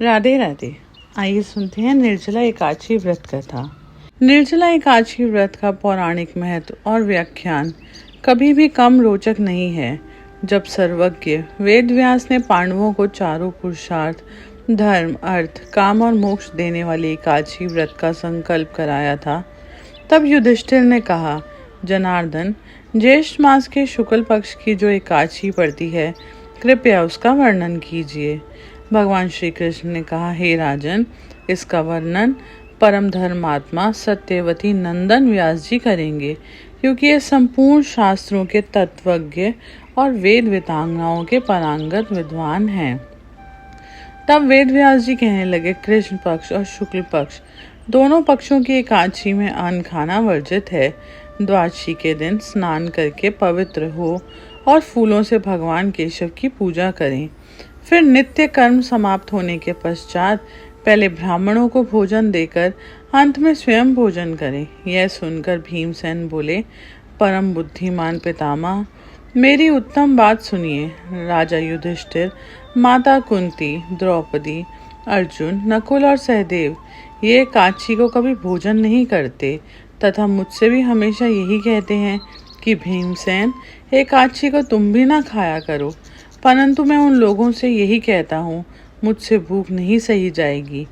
राधे राधे। आइए सुनते हैं निर्जला एकादशी व्रत कथा। निर्जला एकादशी व्रत का पौराणिक महत्व और व्याख्यान कभी भी कम रोचक नहीं है। जब सर्वज्ञ वेद व्यास ने पांडवों को चारों पुरुषार्थ धर्म, अर्थ, काम और मोक्ष देने वाली एकादशी व्रत का संकल्प कराया था, तब युधिष्ठिर ने कहा, जनार्दन, ज्येष्ठ मास के शुक्ल पक्ष की जो एकादशी पड़ती है, कृपया उसका वर्णन कीजिए। भगवान श्री कृष्ण ने कहा, हे राजन, इसका वर्णन परम धर्मात्मा सत्यवती नंदन व्यास जी करेंगे, क्योंकि ये संपूर्ण शास्त्रों के तत्वज्ञ और वेद वेतांगनाओं के पारंगत विद्वान हैं। तब वेद व्यास जी कहने लगे, कृष्ण पक्ष और शुक्ल पक्ष दोनों पक्षों की एकादशी में अन्न खाना वर्जित है। द्वादशी के दिन स्नान करके पवित्र हो और फूलों से भगवान केशव की पूजा करें। फिर नित्य कर्म समाप्त होने के पश्चात पहले ब्राह्मणों को भोजन देकर अंत में स्वयं भोजन करें। यह सुनकर भीमसेन बोले, परम बुद्धिमान पितामह, मेरी उत्तम बात सुनिए। राजा युधिष्ठिर, माता कुंती, द्रौपदी, अर्जुन, नकुल और सहदेव ये एकादशी को कभी भोजन नहीं करते तथा मुझसे भी हमेशा यही कहते हैं कि भीमसेन, एकादशी को तुम भी ना खाया करो। परंतु मैं उन लोगों से यही कहता हूँ, मुझसे भूख नहीं सही जाएगी।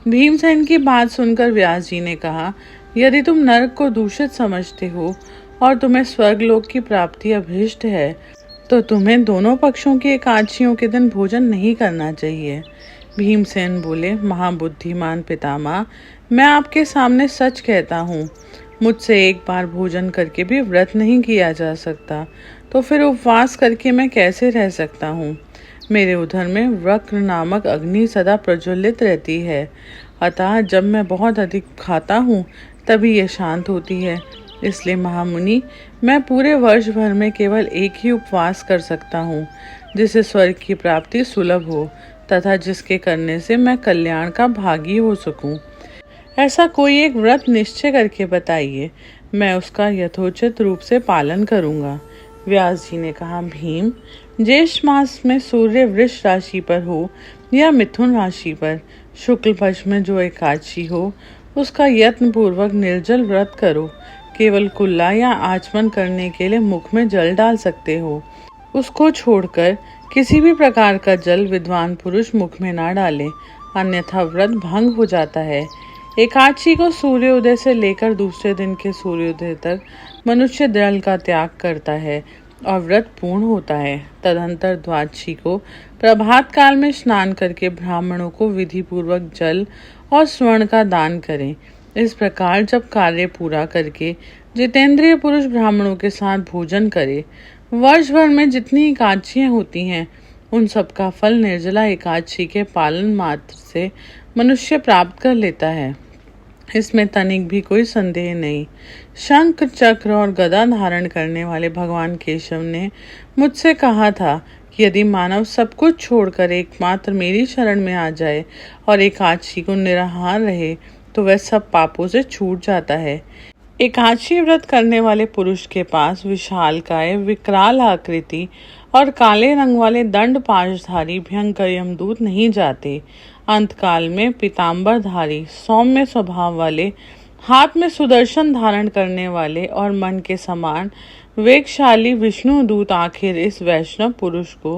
भीमसेन की बात सुनकर व्यास जी ने कहा, यदि तुम नरक को दूषित समझते हो और तुम्हें स्वर्गलोक की प्राप्ति अभीष्ट है, तो तुम्हें दोनों पक्षों की एकादशियों के दिन भोजन नहीं करना चाहिए। भीमसेन बोले, महाबुद्धिमान पितामह, मैं आपके सामने सच कहता हूँ, मुझसे एक बार भोजन करके भी व्रत नहीं किया जा सकता, तो फिर उपवास करके मैं कैसे रह सकता हूँ। मेरे उदर में वक्र नामक अग्नि सदा प्रज्वलित रहती है, अतः जब मैं बहुत अधिक खाता हूँ तभी यह शांत होती है। इसलिए महामुनि, मैं पूरे वर्ष भर में केवल एक ही उपवास कर सकता हूँ, जिससे स्वर्ग की प्राप्ति सुलभ हो तथा जिसके करने से मैं कल्याण का भागी हो सकूं। ऐसा कोई एक व्रत निश्चय करके बताइए, मैं उसका यथोचित रूप से पालन करूंगा। व्यास जी ने कहा, भीम, ज्येष्ठ मास में सूर्य वृष राशि पर हो या मिथुन राशि पर शुक्ल पक्ष में जो एकादशी हो, उसका यत्न पूर्वक निर्जल व्रत करो। केवल कुल्ला या आचमन करने के लिए मुख में जल डाल सकते हो। उसको छोड़कर किसी भी प्रकार का जल विद्वान पुरुष मुख में ना डाले, अन्यथा व्रत भंग हो जाता है। एकादशी को सूर्योदय से लेकर दूसरे दिन के सूर्योदय तक मनुष्य जल का त्याग करता है और व्रत पूर्ण होता है। तदंतर द्वादशी को प्रभात काल में स्नान करके ब्राह्मणों को विधि पूर्वक जल और स्वर्ण का दान करें। इस प्रकार जब कार्य पूरा करके जितेंद्रिय पुरुष ब्राह्मणों के साथ भोजन करे, वर्ष भर में जितनी एकादशियां होती हैं, उन सब का फल निर्जला एकादशी के पालन मात्र से मनुष्य प्राप्त कर लेता है। इसमें तनिक भी कोई संदेह नहीं। शंख, चक्र और गदा धारण करने वाले भगवान केशव ने मुझसे कहा था कि यदि मानव सब कुछ छोड़कर एकमात्र मेरी शरण में आ जाए और एकादशी को निराहार रहे, तो वह सब पापों से छूट जाता है। एकादशी व्रत करने वाले पुरुष के पास विशालकाय, विकराल आकृति और काले रंग वाले दंड पाशधारी भयंकर यमदूत नहीं जाते। अंतकाल में पीताम्बरधारी, सौम्य स्वभाव वाले, हाथ में सुदर्शन धारण करने वाले और मन के समान वेगशाली विष्णु दूत आखिर इस वैष्णव पुरुष को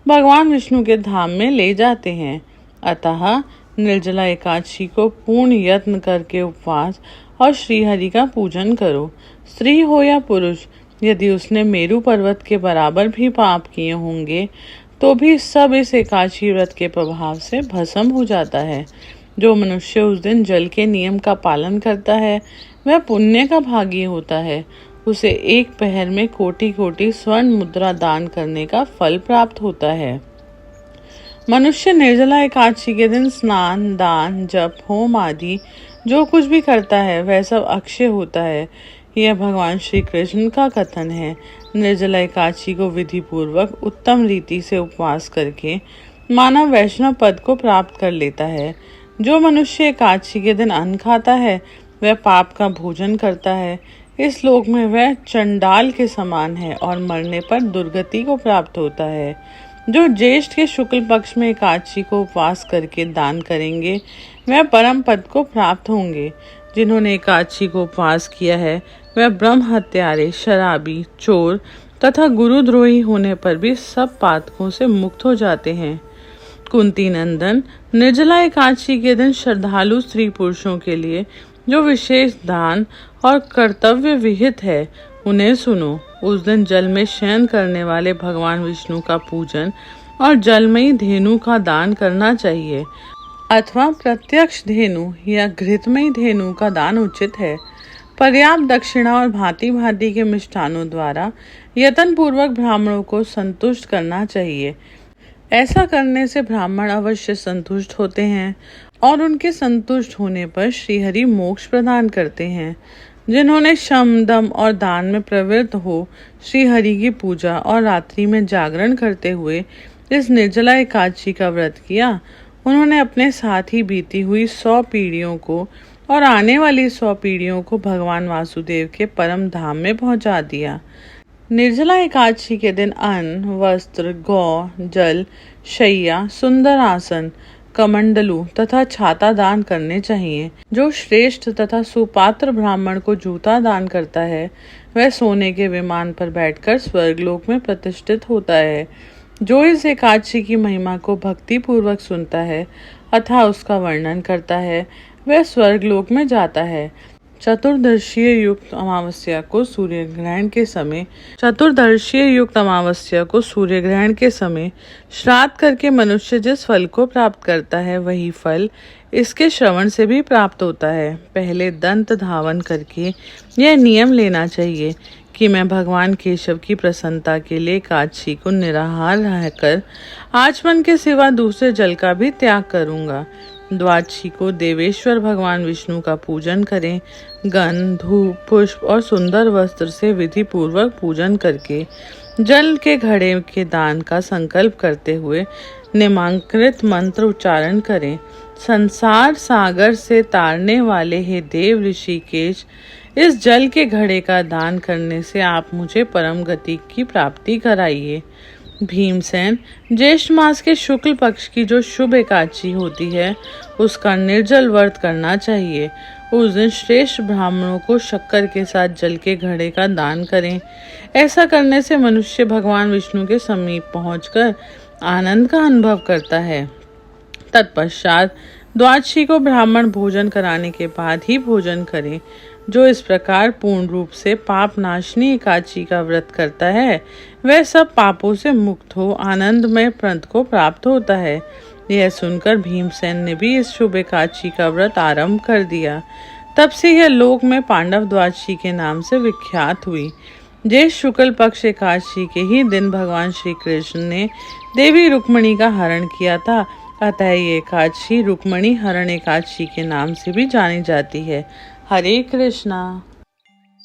भगवान विष्णु के धाम में ले जाते हैं। अतः निर्जला एकादशी को पूर्ण यत्न करके उपवास और श्रीहरि का पूजन करो। स्त्री हो या पुरुष, यदि उसने मेरु पर्वत के बराबर भी पाप किए होंगे, तो भी सब इस एकादशी व्रत के प्रभाव से भस्म हो जाता है। जो मनुष्य उस दिन जल के नियम का पालन करता है, वह पुण्य का भागी होता है। उसे एक पहर में कोटि कोटि स्वर्ण मुद्रा दान करने का फल प्राप्त होता है। मनुष्य निर्जला एकादशी के दिन स्नान, दान, जप, होम आदि जो कुछ भी करता है, वह सब अक्षय होता है। यह भगवान श्री कृष्ण का कथन है। निर्जला एकादशी को विधि पूर्वक उत्तम रीति से उपवास करके मानव वैष्णव पद को प्राप्त कर लेता है। जो मनुष्य एकादशी के दिन अन्न खाता है, वह पाप का भोजन करता है। इस लोक में वह चंडाल के समान है और मरने पर दुर्गति को प्राप्त होता है। जो ज्येष्ठ के शुक्ल पक्ष में एकादशी को उपवास करके दान करेंगे वह परम पद को प्राप्त होंगे। जिन्होंने एकादशी को उपवास किया है वह ब्रह्म हत्यारे, शराबी, चोर तथा गुरुद्रोही होने पर भी सब पातकों से मुक्त हो जाते हैं। कुंती नंदन, निर्जला एकादशी के दिन श्रद्धालु स्त्री पुरुषों के लिए जो विशेष दान और कर्तव्य विहित है उन्हें सुनो। उस दिन जल में शयन करने वाले भगवान विष्णु का पूजन और जलमयी धेनु का दान करना चाहिए अथवा प्रत्यक्ष धेनु या घृतमयी धेनु का दान उचित है। पर्याप्त दक्षिणा और भांति भांति के मिष्ठानों द्वारा यत्न पूर्वक ब्राह्मणों को संतुष्ट करना चाहिए। ऐसा करने से ब्राह्मण अवश्य संतुष्ट होते हैं और उनके संतुष्ट होने पर श्रीहरि मोक्ष प्रदान करते हैं। जिन्होंने शम, दम और दान में प्रवृत्त हो श्रीहरि की पूजा और रात्रि में जागरण करते हुए इस निर्जला एकादशी का व्रत किया, उन्होंने अपने साथ ही बीती हुई 100 पीढ़ियों को और आने वाली 100 पीढ़ियों को भगवान वासुदेव के परम धाम में पहुंचा दिया। निर्जला एकादशी के दिन अन्न, वस्त्र, गौ, जल, शैया, सुंदर आसन, कमंडलू तथा छाता दान करने चाहिए। जो श्रेष्ठ तथा सुपात्र ब्राह्मण को जूता दान करता है वह सोने के विमान पर बैठकर स्वर्गलोक में प्रतिष्ठित होता है। जो इस एकादशी की महिमा को भक्ति पूर्वक सुनता है अथवा उसका वर्णन करता है वह स्वर्गलोक में जाता है। चतुर्दशीय युक्त अमावस्या को सूर्य ग्रहण के समय श्राद्ध करके मनुष्य जिस फल को प्राप्त करता है वही फल इसके श्रवण से भी प्राप्त होता है। पहले दंत धावन करके यह नियम लेना चाहिए कि मैं भगवान केशव की प्रसन्नता के लिए एकादशी को निराहार रहकर आचमन के सिवा दूसरे जल का भी त्याग करूंगा। द्वादशी को देवेश्वर भगवान विष्णु का पूजन करें। गंध, धूप, पुष्प और सुंदर वस्त्र से विधि पूर्वक पूजन करके जल के घड़े के दान का संकल्प करते हुए निमांकृत मंत्र उच्चारण करें। संसार सागर से तारने वाले हे देव ऋषिकेश, इस जल के घड़े का दान करने से आप मुझे परम गति की प्राप्ति कराइए। भीमसेन, ज्येष्ठ मास के शुक्ल पक्ष की जो शुभ एकादशी होती है उसका निर्जल व्रत करना चाहिए। उस दिन श्रेष्ठ ब्राह्मणों को शक्कर के साथ जल के घड़े का दान करें। ऐसा करने से मनुष्य भगवान विष्णु के समीप पहुंचकर आनंद का अनुभव करता है। तत्पश्चात द्वादशी को ब्राह्मण भोजन कराने के बाद ही भोजन करें। जो इस प्रकार पूर्ण रूप से पाप नाशनी एकादशी का व्रत करता है वह सब पापों से मुक्त हो आनंदमय पंथ को प्राप्त होता है। यह सुनकर भीमसेन ने भी इस शुभ एकादशी का व्रत आरंभ कर दिया। तब से यह लोक में पांडव द्वादशी के नाम से विख्यात हुई। ज्येष्ठ शुक्ल पक्ष एकादशी के ही दिन भगवान श्री कृष्ण ने देवी रुक्मणी का हरण किया था, अतः ये एकादशी रुक्मणी हरण एकादशी के नाम से भी जानी जाती है। हरे कृष्णा।